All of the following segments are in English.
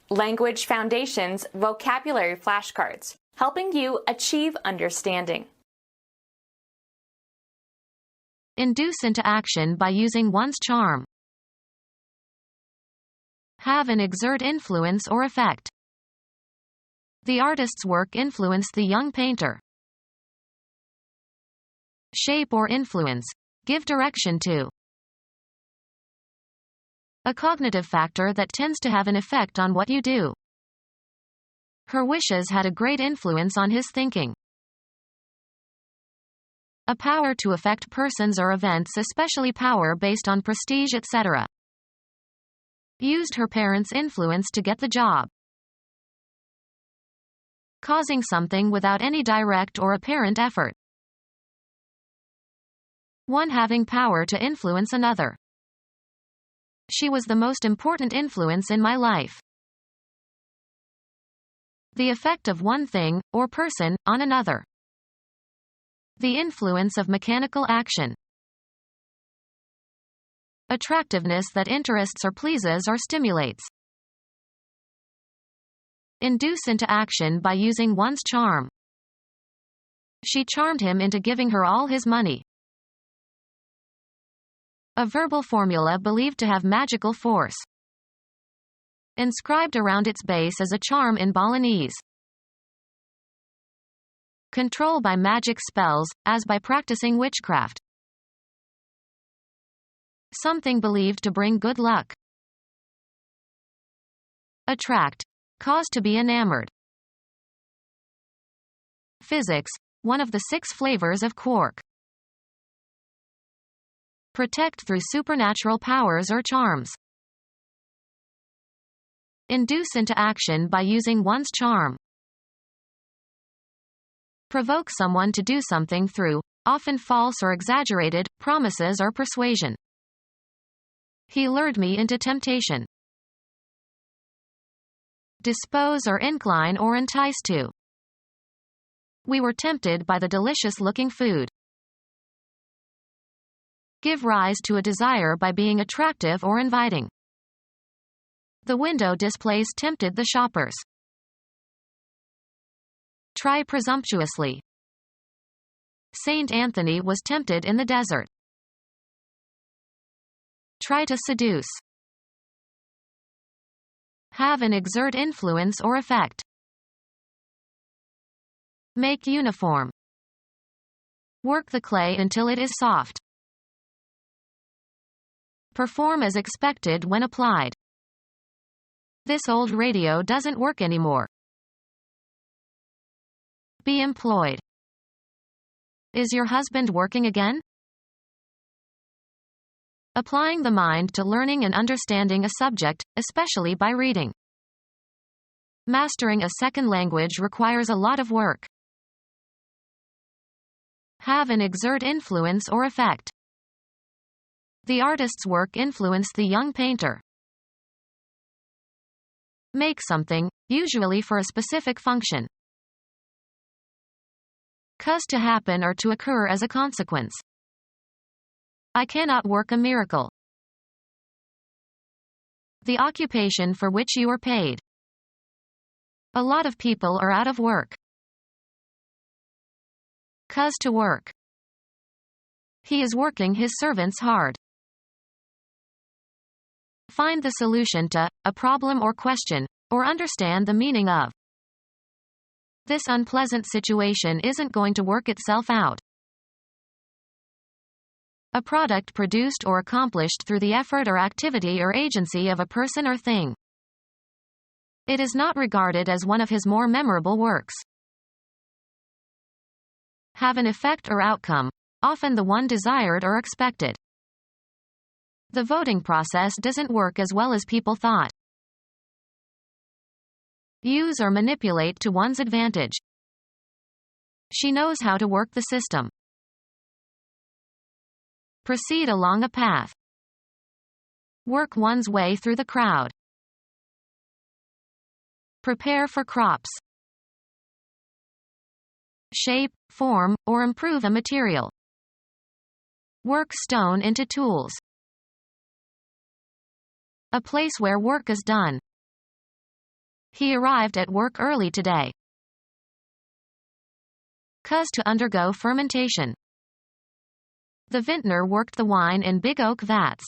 Language Foundations Vocabulary Flashcards, helping you achieve understanding. Induce into action by using one's charm. Have and exert influence or effect. The artist's work influenced the young painter. Shape or influence. Give direction to. A cognitive factor that tends to have an effect on what you do. Her wishes had a great influence on his thinking. A power to affect persons or events, especially power based on prestige, etc. Used her parents' influence to get the job. Causing something without any direct or apparent effort. One having power to influence another. She was the most important influence in my life. The effect of one thing, or person, on another. The influence of mechanical action. Attractiveness that interests or pleases or stimulates. Induce into action by using one's charm. She charmed him into giving her all his money. A verbal formula believed to have magical force. Inscribed around its base as a charm in Balinese. Control by magic spells, as by practicing witchcraft. Something believed to bring good luck. Attract. Cause to be enamored. Physics. One of the 6 flavors of quark. Protect through supernatural powers or charms. Induce into action by using one's charm. Provoke someone to do something through, often false or exaggerated, promises or persuasion. He lured me into temptation. Dispose or incline or entice to. We were tempted by the delicious-looking food. Give rise to a desire by being attractive or inviting. The window displays tempted the shoppers. Try presumptuously. Saint Anthony was tempted in the desert. Try to seduce. Have and exert influence or effect. Make uniform. Work the clay until it is soft. Perform as expected when applied. This old radio doesn't work anymore. Be employed. Is your husband working again? Applying the mind to learning and understanding a subject, especially by reading. Mastering a second language requires a lot of work. Have and exert influence or effect. The artist's work influenced the young painter. Make something, usually for a specific function. Cause to happen or to occur as a consequence. I cannot work a miracle. The occupation for which you are paid. A lot of people are out of work. Cause to work. He is working his servants hard. Find the solution to a problem or question, or understand the meaning of. This unpleasant situation isn't going to work itself out. A product produced or accomplished through the effort or activity or agency of a person or thing. It is not regarded as one of his more memorable works. Have an effect or outcome, often the one desired or expected. The voting process doesn't work as well as people thought. Use or manipulate to one's advantage. She knows how to work the system. Proceed along a path. Work one's way through the crowd. Prepare for crops. Shape, form, or improve a material. Work stone into tools. A place where work is done. He arrived at work early today. Cause to undergo fermentation. The vintner worked the wine in big oak vats.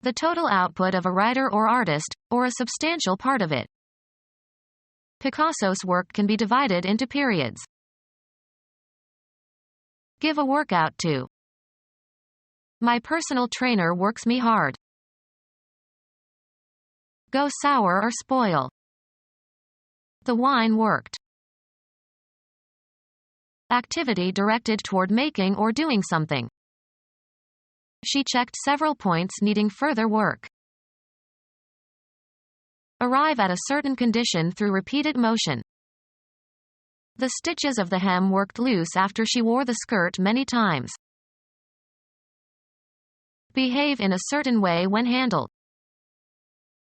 The total output of a writer or artist, or a substantial part of it. Picasso's work can be divided into periods. Give a workout to. My personal trainer works me hard. Go sour or spoil. The wine worked. Activity directed toward making or doing something. She checked several points needing further work. Arrive at a certain condition through repeated motion. The stitches of the hem worked loose after she wore the skirt many times. Behave in a certain way when handled.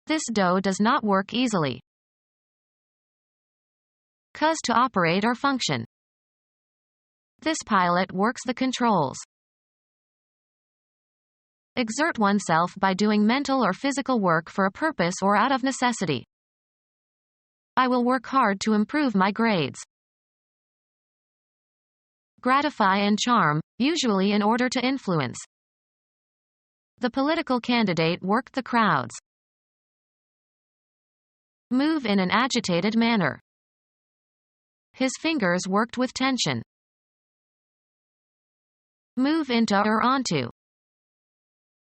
This dough does not work easily. Cause to operate or function. This pilot works the controls. Exert oneself by doing mental or physical work for a purpose or out of necessity. I will work hard to improve my grades. Gratify and charm, usually in order to influence. The political candidate worked the crowds. Move in an agitated manner. His fingers worked with tension. Move into or onto.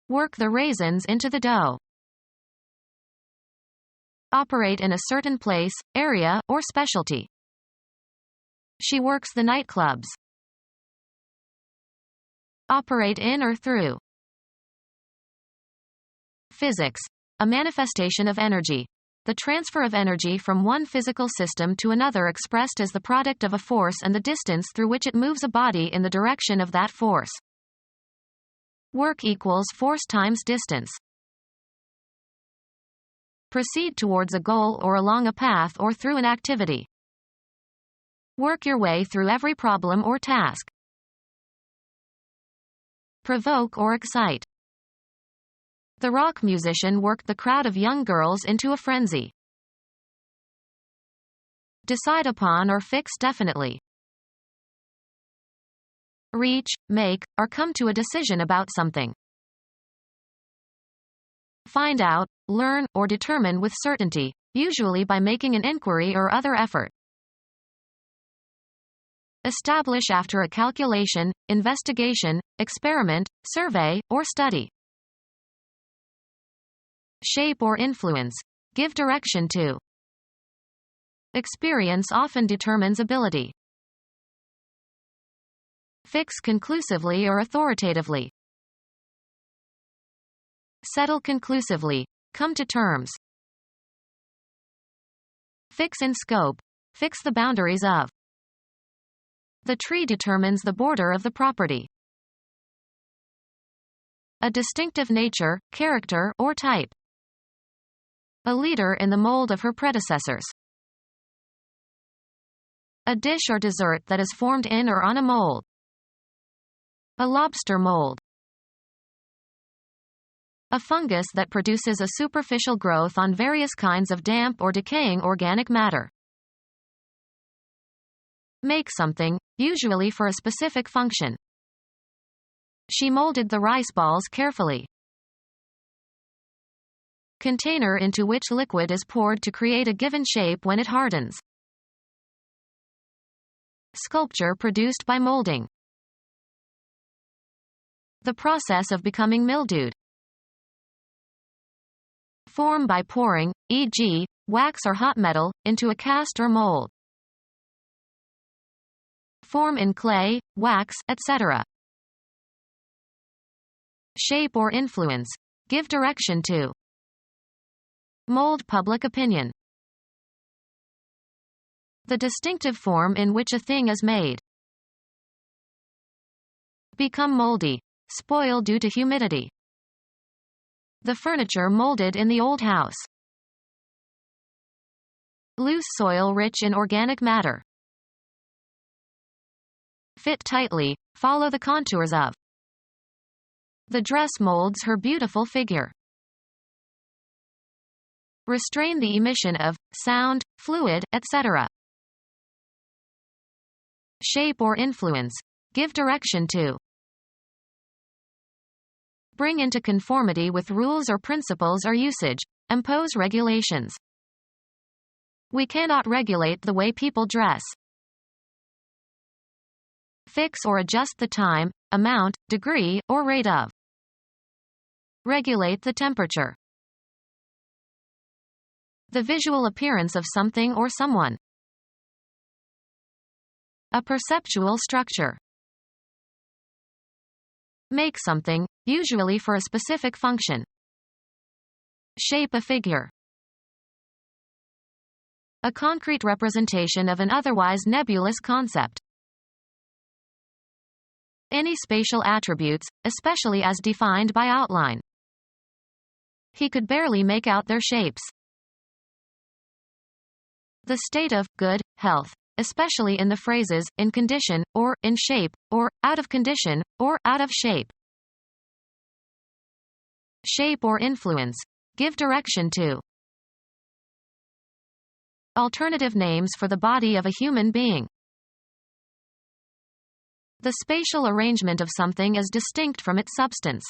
Work the raisins into the dough. Operate in a certain place, area, or specialty. She works the nightclubs. Operate in or through. Physics. A manifestation of energy. The transfer of energy from one physical system to another expressed as the product of a force and the distance through which it moves a body in the direction of that force. Work equals force times distance. Proceed towards a goal or along a path or through an activity. Work your way through every problem or task. Provoke or excite. The rock musician worked the crowd of young girls into a frenzy. Decide upon or fix definitely. Reach, make, or come to a decision about something. Find out, learn, or determine with certainty, usually by making an inquiry or other effort. Establish after a calculation, investigation, experiment, survey, or study. Shape or influence. Give direction to. Experience often determines ability. Fix conclusively or authoritatively. Settle conclusively. Come to terms. Fix in scope. Fix the boundaries of. The tree determines the border of the property. A distinctive nature, character, or type. A leader in the mold of her predecessors. A dish or dessert that is formed in or on a mold. A lobster mold. A fungus that produces a superficial growth on various kinds of damp or decaying organic matter. Make something, usually for a specific function. She molded the rice balls carefully. Container into which liquid is poured to create a given shape when it hardens. Sculpture produced by molding. The process of becoming mildewed. Form by pouring, e.g., wax or hot metal, into a cast or mold. Form in clay, wax, etc. Shape or influence. Give direction to. Mold public opinion. The distinctive form in which a thing is made. Become moldy. Spoil due to humidity. The furniture molded in the old house. Loose soil rich in organic matter. Fit tightly. Follow the contours of. The dress molds her beautiful figure. Restrain the emission of sound, fluid, etc. Shape or influence. Give direction to. Bring into conformity with rules or principles or usage. Impose regulations. We cannot regulate the way people dress. Fix or adjust the time, amount, degree, or rate of. Regulate the temperature. The visual appearance of something or someone. A perceptual structure. Make something, usually for a specific function. Shape a figure. A concrete representation of an otherwise nebulous concept. Any spatial attributes, especially as defined by outline. He could barely make out their shapes. The state of good health, especially in the phrases in condition, or in shape, or out of condition, or out of shape. Shape or influence. Give direction to. Alternative names for the body of a human being. The spatial arrangement of something is distinct from its substance.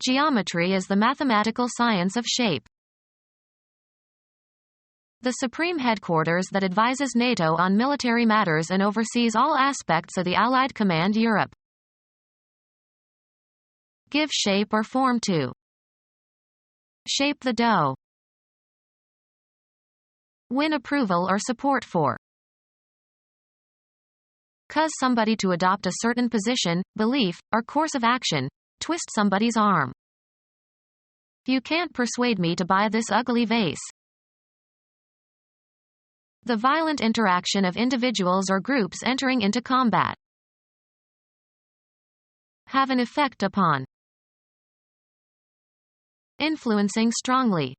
Geometry is the mathematical science of shape. The supreme headquarters that advises NATO on military matters and oversees all aspects of the Allied Command Europe. Give shape or form to. Shape the dough. Win approval or support for. Cause somebody to adopt a certain position, belief, or course of action. Twist somebody's arm. You can't persuade me to buy this ugly vase. The violent interaction of individuals or groups entering into combat. Have an effect upon. Influencing strongly.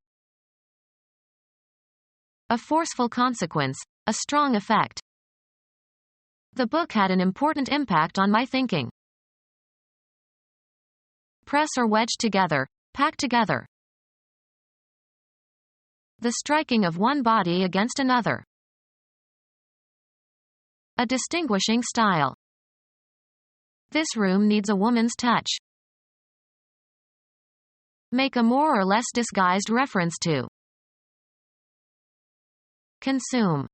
A forceful consequence, a strong effect. The book had an important impact on my thinking. Press or wedge together, pack together. The striking of one body against another. A distinguishing style. This room needs a woman's touch. Make a more or less disguised reference to. Consume.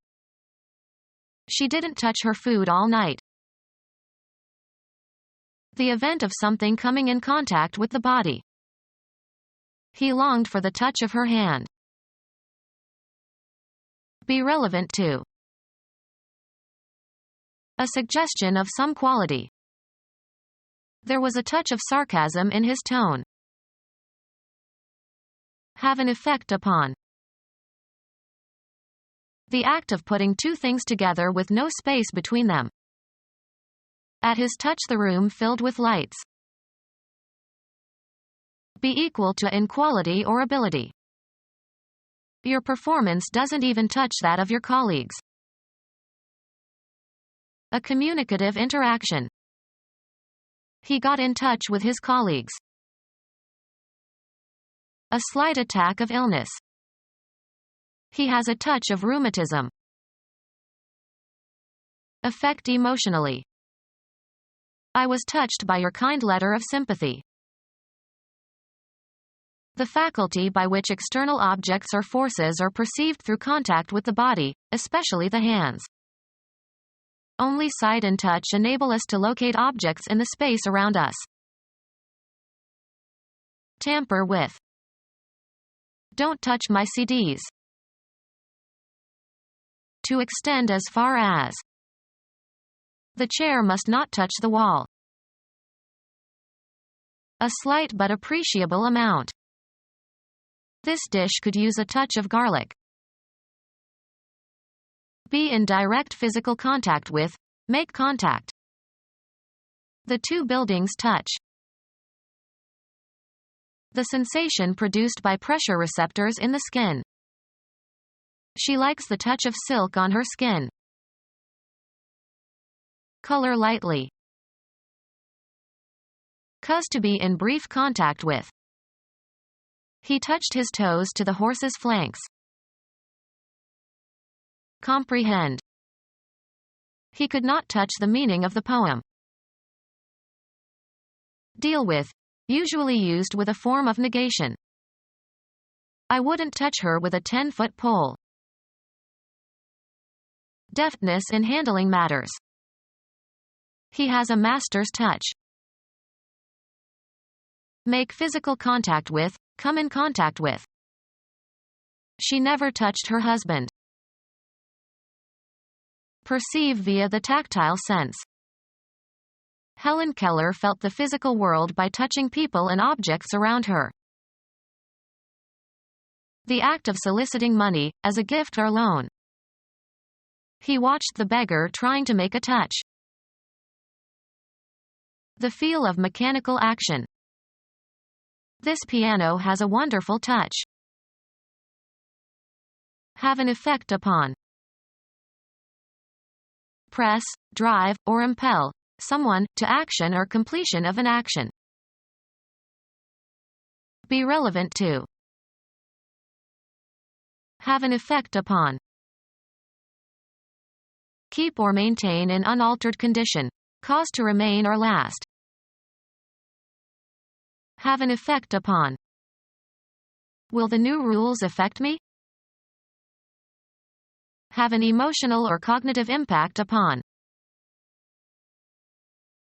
She didn't touch her food all night. The event of something coming in contact with the body. He longed for the touch of her hand. Be relevant to. A suggestion of some quality. There was a touch of sarcasm in his tone. Have an effect upon. The act of putting two things together with no space between them. At his touch the room filled with lights. Be equal to in quality or ability. Your performance doesn't even touch that of your colleagues. A communicative interaction. He got in touch with his colleagues. A slight attack of illness. He has a touch of rheumatism. Affect emotionally. I was touched by your kind letter of sympathy. The faculty by which external objects or forces are perceived through contact with the body, especially the hands. Only sight and touch enable us to locate objects in the space around us. Tamper with. Don't touch my CDs. To extend as far as. The chair must not touch the wall. A slight but appreciable amount. This dish could use a touch of garlic. Be in direct physical contact with. Make contact. The two buildings touch. The sensation produced by pressure receptors in the skin. She likes the touch of silk on her skin. Color lightly. Cause to be in brief contact with. He touched his toes to the horse's flanks. Comprehend. He could not touch the meaning of the poem. Deal with. Usually used with a form of negation. I wouldn't touch her with a 10-foot pole. Deftness in handling matters. He has a master's touch. Make physical contact with, come in contact with. She never touched her husband. Perceive via the tactile sense. Helen Keller felt the physical world by touching people and objects around her. The act of soliciting money, as a gift or loan. He watched the beggar trying to make a touch. The feel of mechanical action. This piano has a wonderful touch. Have an effect upon. Press, drive, or impel someone to action or completion of an action. Be relevant to. Have an effect upon. Keep or maintain in unaltered condition. Cause to remain or last. Have an effect upon. Will the new rules affect me? Have an emotional or cognitive impact upon.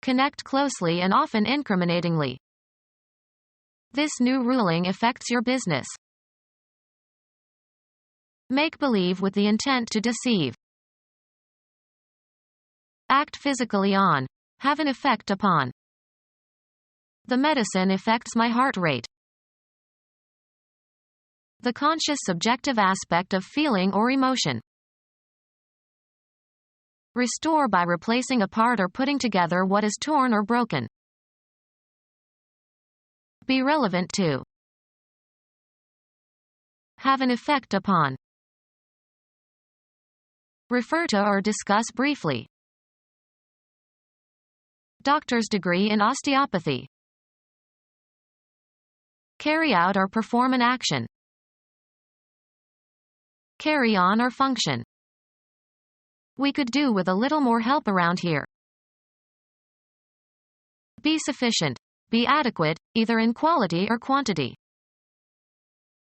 Connect closely and often incriminatingly. This new ruling affects your business. Make believe with the intent to deceive. Act physically on. Have an effect upon. The medicine affects my heart rate. The conscious subjective aspect of feeling or emotion. Restore by replacing a part or putting together what is torn or broken. Be relevant to. Have an effect upon. Refer to or discuss briefly. Doctor's degree in osteopathy. Carry out or perform an action. Carry on or function. We could do with a little more help around here. Be sufficient. Be adequate, either in quality or quantity.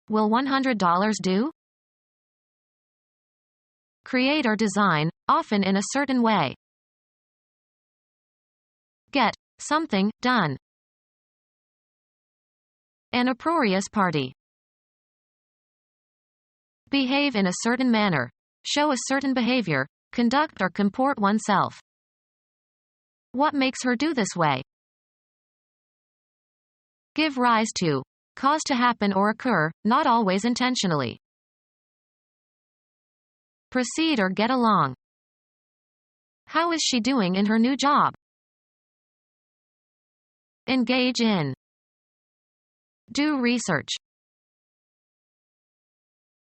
Will $100 do? Create or design, often in a certain way. Get something done. An uproarious party. Behave in a certain manner. Show a certain behavior. Conduct or comport oneself. What makes her do this way? Give rise to. Cause to happen or occur, not always intentionally. Proceed or get along. How is she doing in her new job? Engage in. Do research.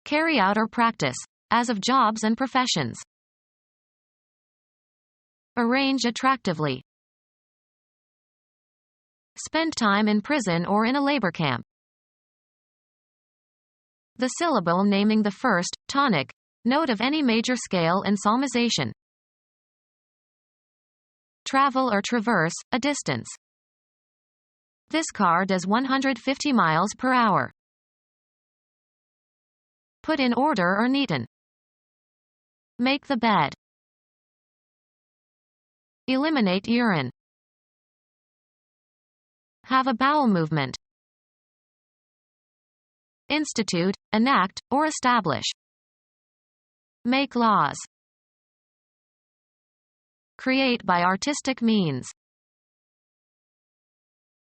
Carry out or practice, as of jobs and professions. Arrange attractively. Spend time in prison or in a labor camp. The syllable naming the first, tonic, note of any major scale in psalmization. Travel or traverse, a distance. This car does 150 miles per hour. Put in order or neaten. Make the bed. Eliminate urine. Have a bowel movement. Institute, enact, or establish. Make laws. Create by artistic means.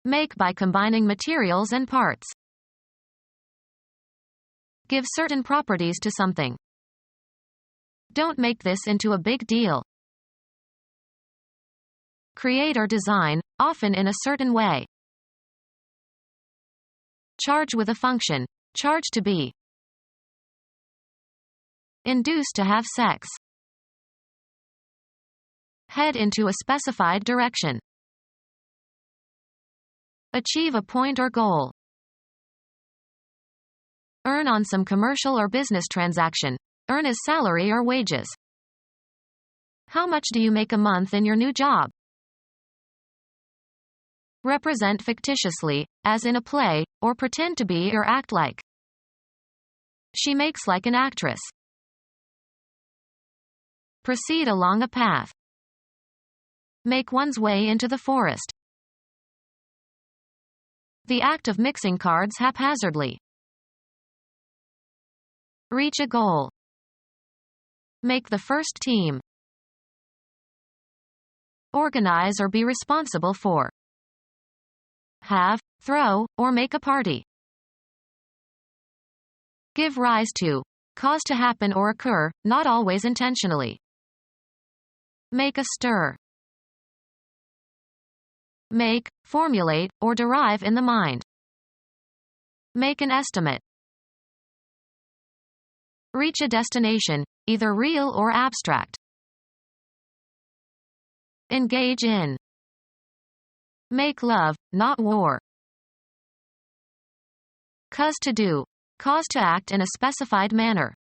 Make by combining materials and parts. Give certain properties to something. Don't make this into a big deal. Create or design, often in a certain way. Charge with a function. Charge to be. Induce to have sex. Head into a specified direction. Achieve a point or goal. earn on some commercial or business transaction. Earn as salary or wages. How much do you make a month in your new job? Represent fictitiously, as in a play, or pretend to be or act like. She makes like an actress. Proceed along a path. Make one's way into the forest. The act of mixing cards haphazardly. Reach a goal. Make the first team. Organize or be responsible for. Have, throw, or make a party. Give rise to. Cause to happen or occur, not always intentionally. Make a stir. Make, formulate, or derive in the mind. Make an estimate. Reach a destination, either real or abstract. Engage in. Make love, not war. Cause to do. Cause to act in a specified manner.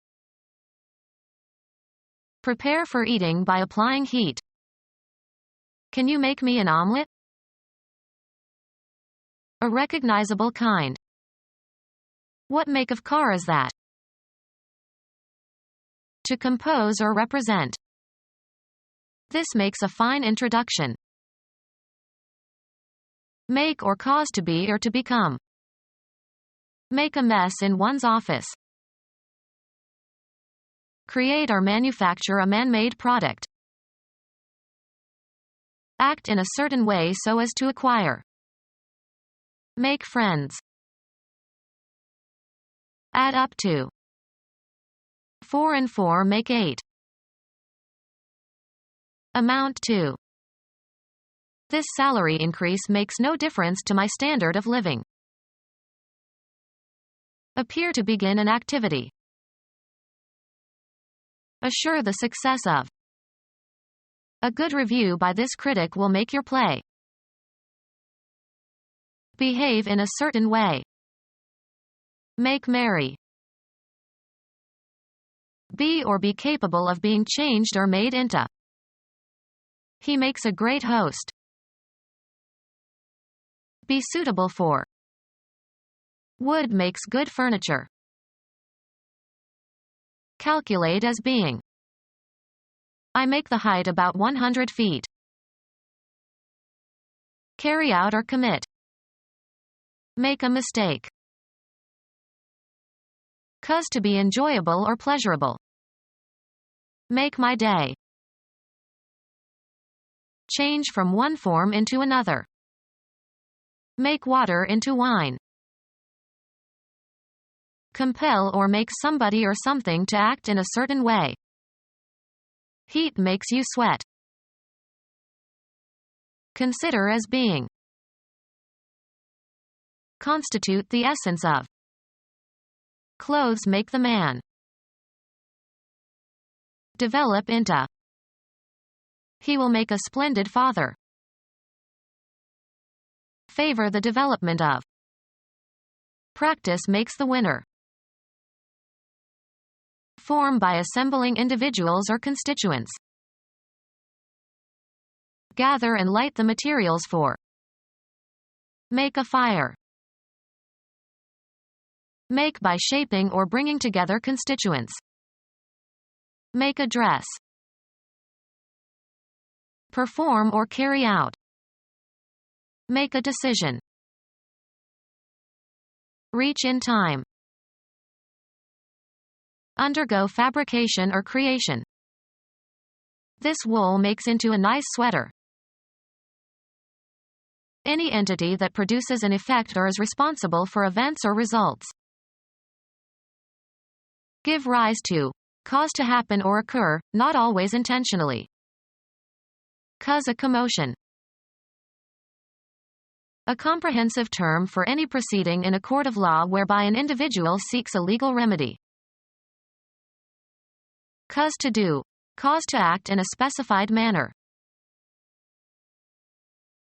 Prepare for eating by applying heat. Can you make me an omelet? A recognizable kind. What make of car is that? To compose or represent. This makes a fine introduction. Make or cause to be or to become. Make a mess in one's office. Create or manufacture a man-made product. Act in a certain way so as to acquire. Make friends. Add up to. 4 and 4 make 8. Amount to. This salary increase makes no difference to my standard of living. Appear to begin an activity. Assure the success of. A good review by this critic will make your play. Behave in a certain way. Make merry. Be or be capable of being changed or made into. He makes a great host. Be suitable for. Wood makes good furniture. Calculate as being. I make the height about 100 feet. Carry out or commit. Make a mistake. Cause to be enjoyable or pleasurable. Make my day. Change from one form into another. Make water into wine. Compel or make somebody or something to act in a certain way. Heat makes you sweat. Consider as being. Constitute the essence of. Clothes make the man. Develop into. He will make a splendid father. Favor the development of. Practice makes the winner. Form by assembling individuals or constituents. Gather and light the materials for. Make a fire. Make by shaping or bringing together constituents. Make a dress. Perform or carry out. Make a decision. Reach in time. Undergo fabrication or creation. This wool makes into a nice sweater. Any entity that produces an effect or is responsible for events or results. Give rise to. Cause to happen or occur, not always intentionally. Cause a commotion. A comprehensive term for any proceeding in a court of law whereby an individual seeks a legal remedy. Cause to do. Cause to act in a specified manner.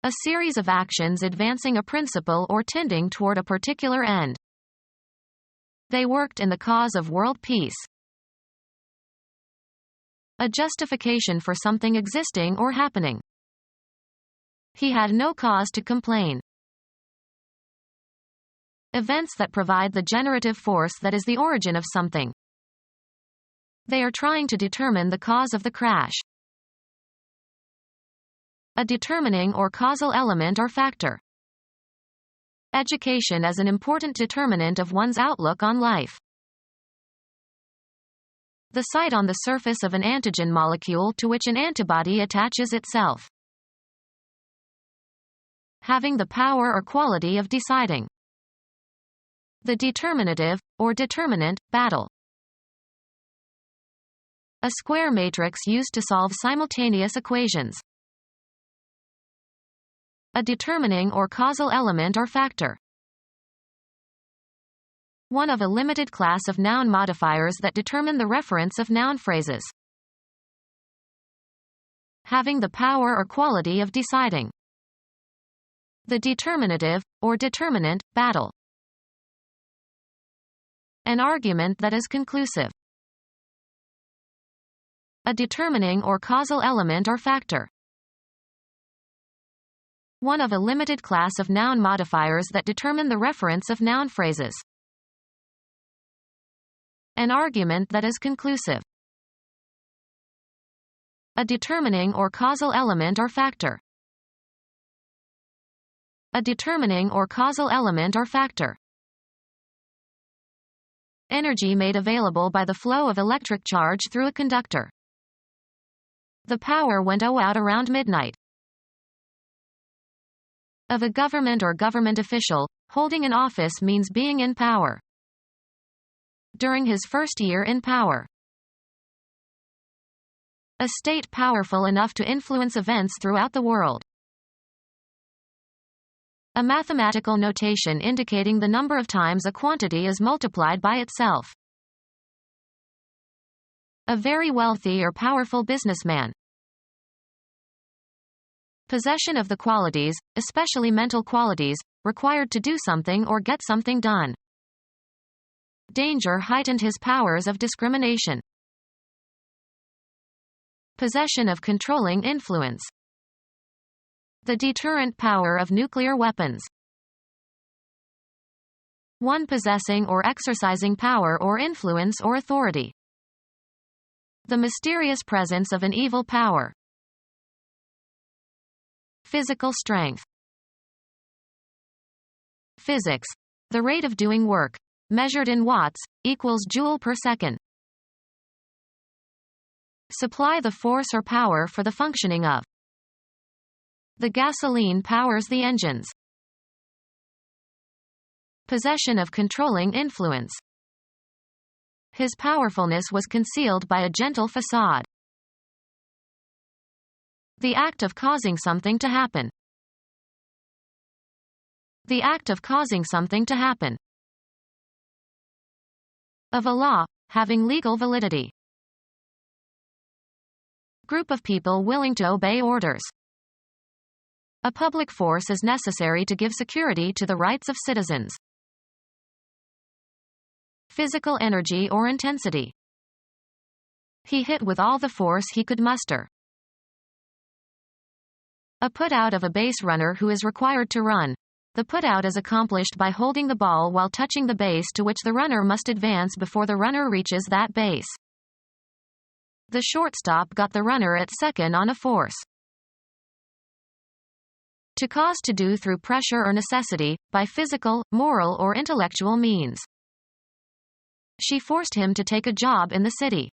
A series of actions advancing a principle or tending toward a particular end. They worked in the cause of world peace. A justification for something existing or happening. He had no cause to complain. Events that provide the generative force that is the origin of something. They are trying to determine the cause of the crash. A determining or causal element or factor. Education as an important determinant of one's outlook on life. The site on the surface of an antigen molecule to which an antibody attaches itself. Having the power or quality of deciding. The determinative, or determinant, battle. A square matrix used to solve simultaneous equations. A determining or causal element or factor. One of a limited class of noun modifiers that determine the reference of noun phrases. Having the power or quality of deciding. The determinative, or determinant, battle. An argument that is conclusive. A determining or causal element or factor. One of a limited class of noun modifiers that determine the reference of noun phrases. An argument that is conclusive. A determining or causal element or factor. A determining or causal element or factor. Energy made available by the flow of electric charge through a conductor. The power went out around midnight. Of a government or government official, holding an office means being in power. During his first year in power. A state powerful enough to influence events throughout the world. A mathematical notation indicating the number of times a quantity is multiplied by itself. A very wealthy or powerful businessman. Possession of the qualities, especially mental qualities, required to do something or get something done. Danger heightened his powers of discrimination. Possession of controlling influence. The deterrent power of nuclear weapons. One possessing or exercising power or influence or authority. The mysterious presence of an evil power. Physical strength. Physics. The rate of doing work, measured in watts, equals joule per second. Supply the force or power for the functioning of. The gasoline powers the engines. Possession of controlling influence. His powerfulness was concealed by a gentle facade. The act of causing something to happen. The act of causing something to happen. Of a law, having legal validity. Group of people willing to obey orders. A public force is necessary to give security to the rights of citizens. Physical energy or intensity. He hit with all the force he could muster. A put-out of a base runner who is required to run. The put-out is accomplished by holding the ball while touching the base to which the runner must advance before the runner reaches that base. The shortstop got the runner at second on a force. To cause to do through pressure or necessity, by physical, moral or intellectual means. She forced him to take a job in the city.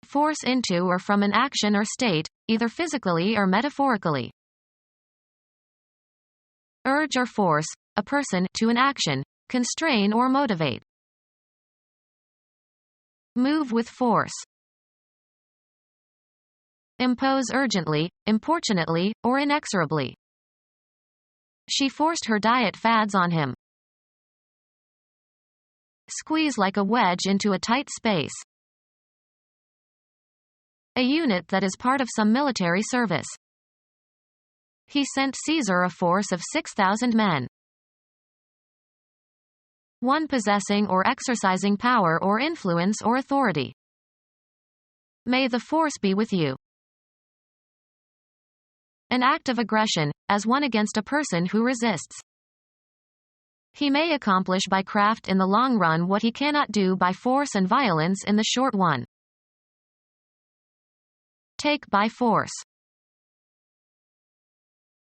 Force into or from an action or state, either physically or metaphorically. Urge or force, a person, to an action, constrain or motivate. Move with force. Impose urgently, importunately, or inexorably. She forced her diet fads on him. Squeeze like a wedge into a tight space. A unit that is part of some military service. He sent Caesar a force of 6,000 men. one possessing or exercising power or influence or authority. May the force be with you. An act of aggression, as one against a person who resists. He may accomplish by craft in the long run what he cannot do by force and violence in the short one. Take by force.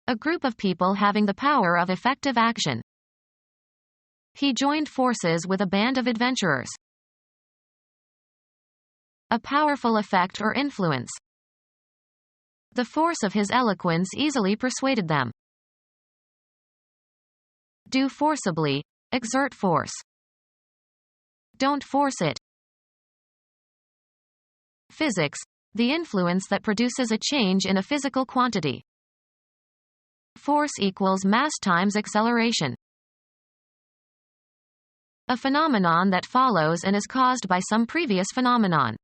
A group of people having the power of effective action. He joined forces with a band of adventurers. A powerful effect or influence. The force of his eloquence easily persuaded them. Do forcibly, exert force. Don't force it. Physics, the influence that produces a change in a physical quantity. Force equals mass times acceleration. A phenomenon that follows and is caused by some previous phenomenon.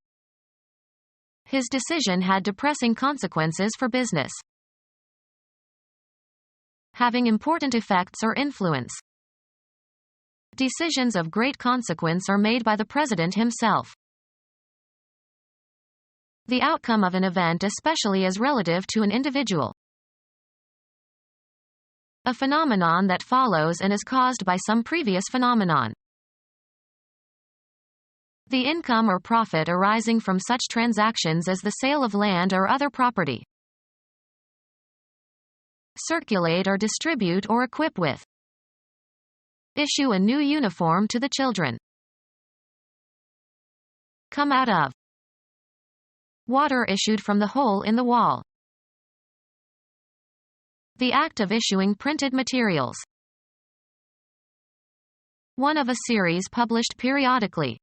His decision had depressing consequences for business. Having important effects or influence. Decisions of great consequence are made by the president himself. The outcome of an event especially is relative to an individual. A phenomenon that follows and is caused by some previous phenomenon. The income or profit arising from such transactions as the sale of land or other property. Circulate or distribute or equip with. Issue a new uniform to the children. Come out of. Water issued from the hole in the wall. The act of issuing printed materials. One of a series published periodically.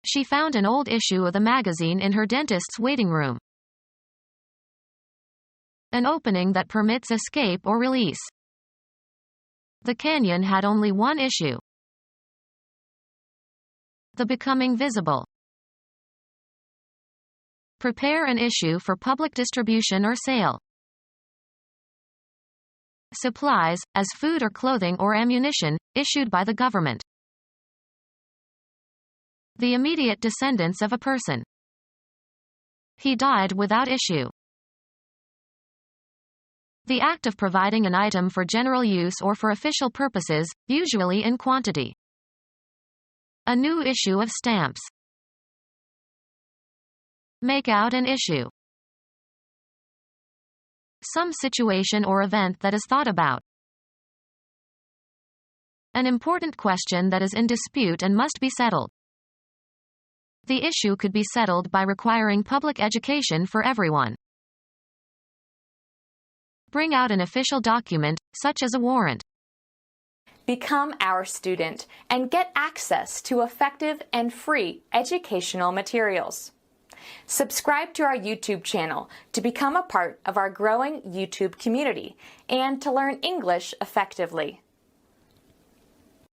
She found an old issue of the magazine in her dentist's waiting room. An opening that permits escape or release. The canyon had only one issue. The becoming visible. Prepare an issue for public distribution or sale. Supplies, as food or clothing or ammunition, issued by the government. The immediate descendants of a person. He died without issue. The act of providing an item for general use or for official purposes, usually in quantity. A new issue of stamps. Make out an issue. Some situation or event that is thought about. An important question that is in dispute and must be settled. The issue could be settled by requiring public education for everyone. Bring out an official document, such as a warrant. Become our student and get access to effective and free educational materials. Subscribe to our YouTube channel to become a part of our growing YouTube community and to learn English effectively.